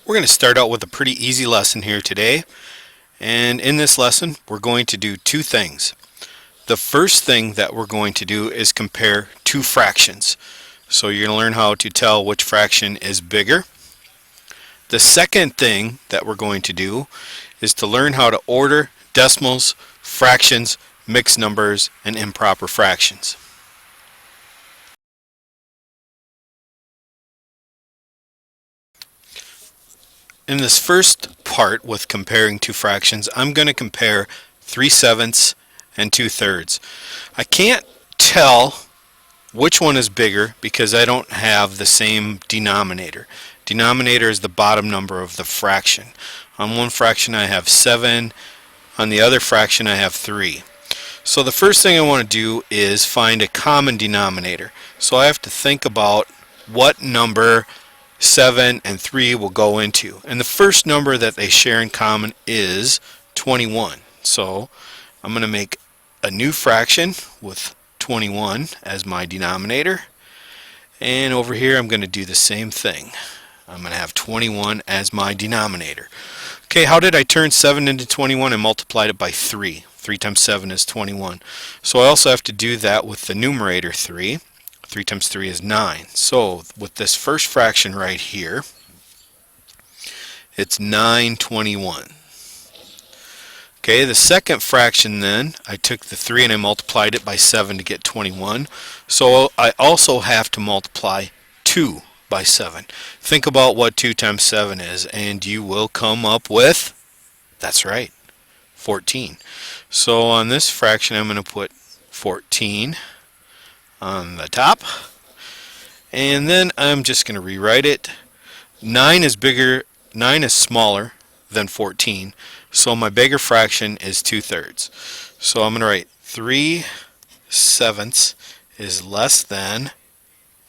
We're going to start out with a pretty easy lesson here today, and in this lesson we're going to do two things. The first thing that we're going to do is compare two fractions. So you're going to learn how to tell which fraction is bigger. The second thing that we're going to do is to learn how to order decimals, fractions, mixed numbers, and improper fractions. In this first part with comparing two fractions, I'm going to compare 3/7 and 2/3. I can't tell which one is bigger because I don't have the same denominator. Denominator is the bottom number of the fraction. On one fraction I have 7, on the other fraction I have 3. So the first thing I want to do is find a common denominator. So I have to think about what number 7 and 3 will go into. And the first number that they share in common is 21. So I'm going to make a new fraction with 21 as my denominator. And over here I'm going to do the same thing. I'm going to have 21 as my denominator. Okay, how did I turn 7 into 21? I multiplied it by 3. 3 times 7 is 21. So I also have to do that with the numerator 3. 3 times 3 is 9. So with this first fraction right here, it's 9/21. Okay, the second fraction then, I took the 3 and I multiplied it by 7 to get 21. So I also have to multiply 2 by 7. Think about what 2 times 7 is, and you will come up with, that's right, 14. So on this fraction I'm going to put 14 on the top, and then I'm just going to rewrite it. 9 is smaller than 14, so my bigger fraction is 2/3. So I'm going to write 3/7 is less than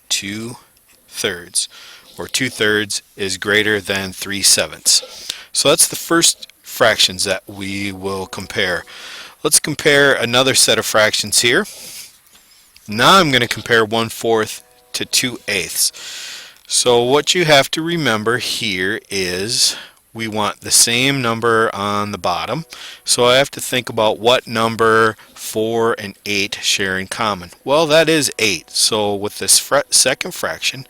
2/3, or 2/3 is greater than 3/7. So that's the first fractions that we will compare. Let's compare another set of fractions here. Now I'm going to compare 1/4 to 2/8. So what you have to remember here is we want the same number on the bottom. So I have to think about what number 4 and 8 share in common. Well, that is 8. So with this second fraction,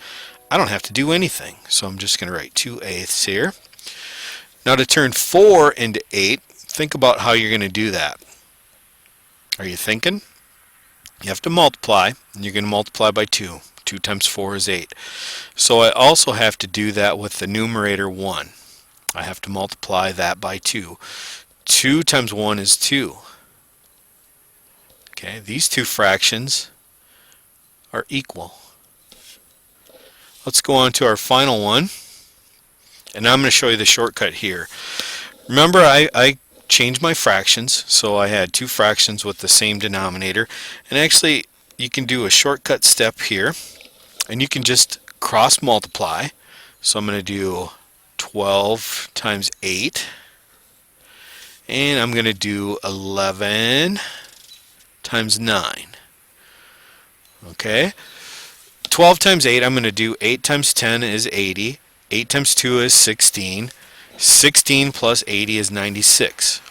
I don't have to do anything. So I'm just going to write 2/8 here. Now to turn 4 into 8, think about how you're going to do that. Are you thinking? You have to multiply, and you're going to multiply by 2. 2 times 4 is 8. So I also have to do that with the numerator 1. I have to multiply that by 2. 2 times 1 is 2. Okay, these two fractions are equal. Let's go on to our final one, and I'm going to show you the shortcut here. Remember, I changed my fractions, so I had two fractions with the same denominator, and actually you can do a shortcut step here, and you can just cross multiply. So I'm going to do 12 times 8, and I'm going to do 11 times 9. Okay, 12 times 8, I'm going to do 8 times 10 is 80, 8 times 2 is 16, 16 plus 80 is 96.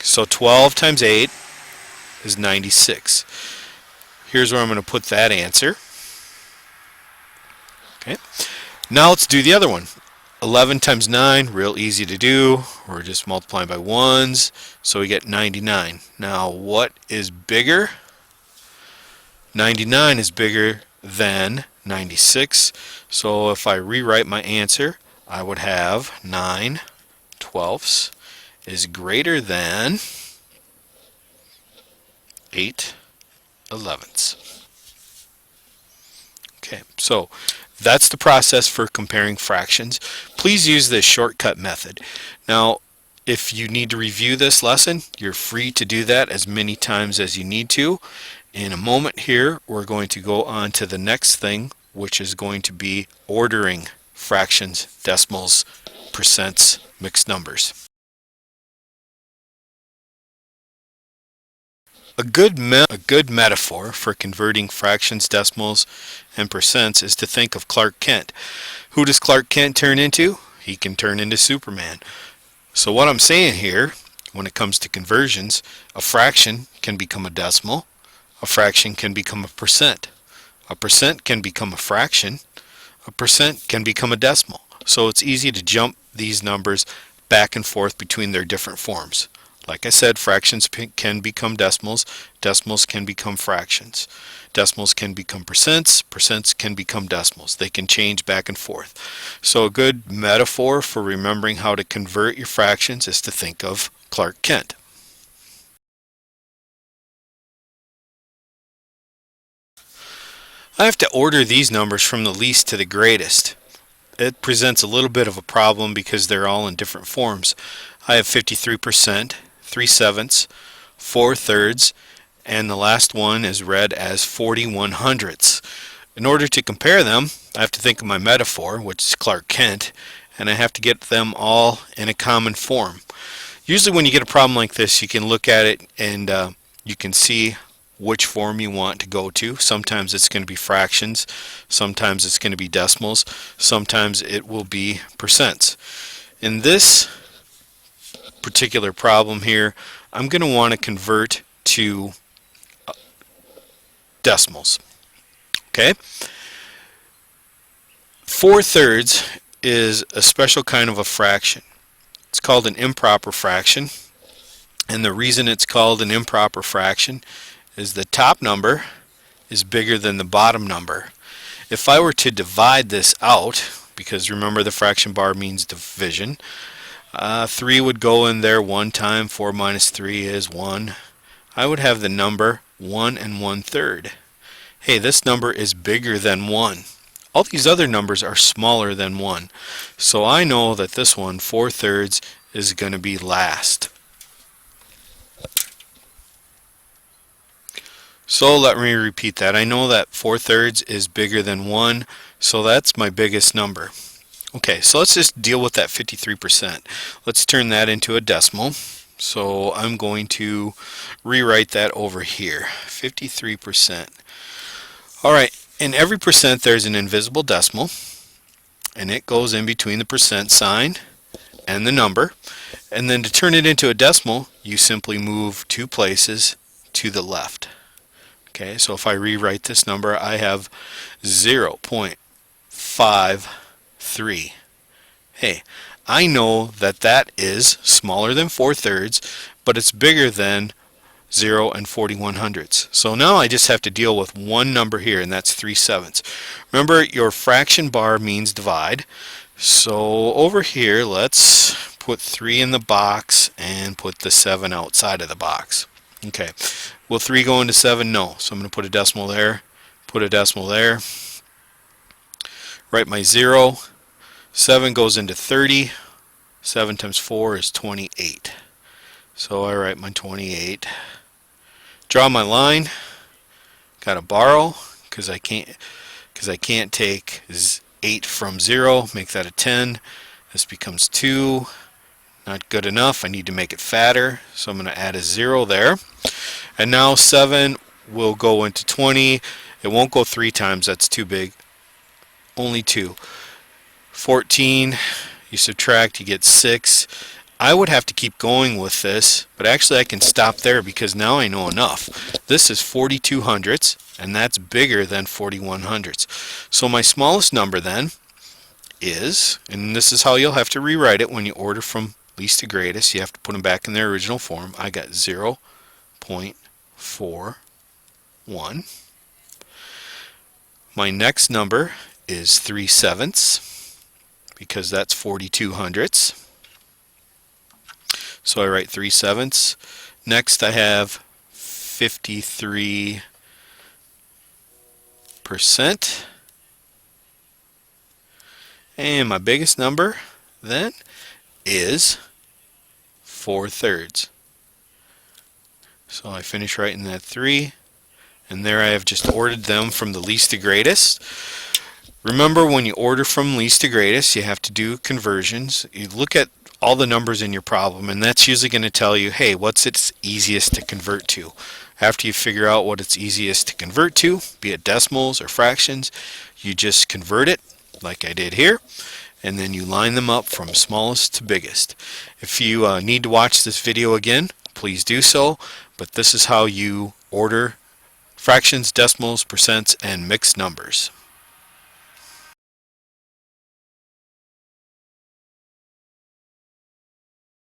So 12 times 8 is 96. Here's where I'm going to put that answer. Okay. Now let's do the other one. 11 times 9, real easy to do. We're just multiplying by ones, so we get 99. Now what is bigger? 99 is bigger than 96. So if I rewrite my answer, I would have 9/12 is greater than 8/11. Okay, so that's the process for comparing fractions. Please use this shortcut method. Now, if you need to review this lesson, you're free to do that as many times as you need to. In a moment here, we're going to go on to the next thing, which is going to be ordering fractions, decimals, percents, mixed numbers. A good metaphor for converting fractions, decimals, and percents is to think of Clark Kent. Who does Clark Kent turn into? he can turn into Superman. So what I'm saying here, when it comes to conversions, a fraction can become a decimal, a fraction can become a percent can become a fraction, a percent can become a decimal. So it's easy to jump these numbers back and forth between their different forms. Like I said, fractions can become decimals, decimals can become fractions. Decimals can become percents, percents can become decimals. They can change back and forth. So a good metaphor for remembering how to convert your fractions is to think of Clark Kent. I have to order these numbers from the least to the greatest. It presents a little bit of a problem because they're all in different forms. I have 53%, 3/7, 4/3, and the last one is read as 41/100. In order to compare them, I have to think of my metaphor, which is Clark Kent, and I have to get them all in a common form. Usually when you get a problem like this, you can look at it and you can see which form you want to go to. Sometimes it's going to be fractions, sometimes it's going to be decimals, sometimes it will be percents. In this particular problem here, I'm going to want to convert to decimals. Okay? 4/3 is a special kind of a fraction. It's called an improper fraction, and the reason it's called an improper fraction is the top number is bigger than the bottom number. If I were to divide this out, because remember the fraction bar means division, 3 would go in there one time. 4 minus 3 is 1. I would have the number 1 1/3. Hey, this number is bigger than 1. All these other numbers are smaller than 1. So I know that this one, 4/3, is going to be last. So let me repeat that. I know that 4/3 is bigger than 1, so that's my biggest number. Okay, so let's just deal with that 53%. Let's turn that into a decimal. So I'm going to rewrite that over here, 53%. Alright, in every percent there's an invisible decimal, and it goes in between the percent sign and the number. And then to turn it into a decimal, you simply move 2 places to the left. Okay, so if I rewrite this number, I have 0.53. Hey, I know that that is smaller than 4/3, but it's bigger than 0 and 41/100. So now I just have to deal with one number here, and that's 3/7. Remember, your fraction bar means divide. So over here, let's put 3 in the box and put the 7 outside of the box. Okay, will 3 go into 7? No. So I'm going to put a decimal there, put a decimal there, write my 0. 7 goes into 30. 7 times 4 is 28. So I write my 28. Draw my line. Got to borrow because I can't take 8 from 0. Make that a 10. This becomes 2. Not good enough. I need to make it fatter, so I'm going to add a 0 there. And now 7 will go into 20. It won't go 3 times. That's too big. Only 2. 14. You subtract, you get 6. I would have to keep going with this, but actually I can stop there because now I know enough. This is 42/100, and that's bigger than 41/100. So my smallest number then is, and this is how you'll have to rewrite it when you order from least to greatest, you have to put them back in their original form. I got 0.41. My next number is 3/7 because that's 42/100. So I write 3/7. Next I have 53%. And my biggest number then is 4/3. So I finish writing that 3, and there I have just ordered them from the least to greatest. Remember, when you order from least to greatest, you have to do conversions. You look at all the numbers in your problem, and that's usually going to tell you, hey, what's its easiest to convert to? After you figure out what it's easiest to convert to, be it decimals or fractions, you just convert it like I did here, and then you line them up from smallest to biggest. If you need to watch this video again, please do so, but this is how you order fractions, decimals, percents, and mixed numbers.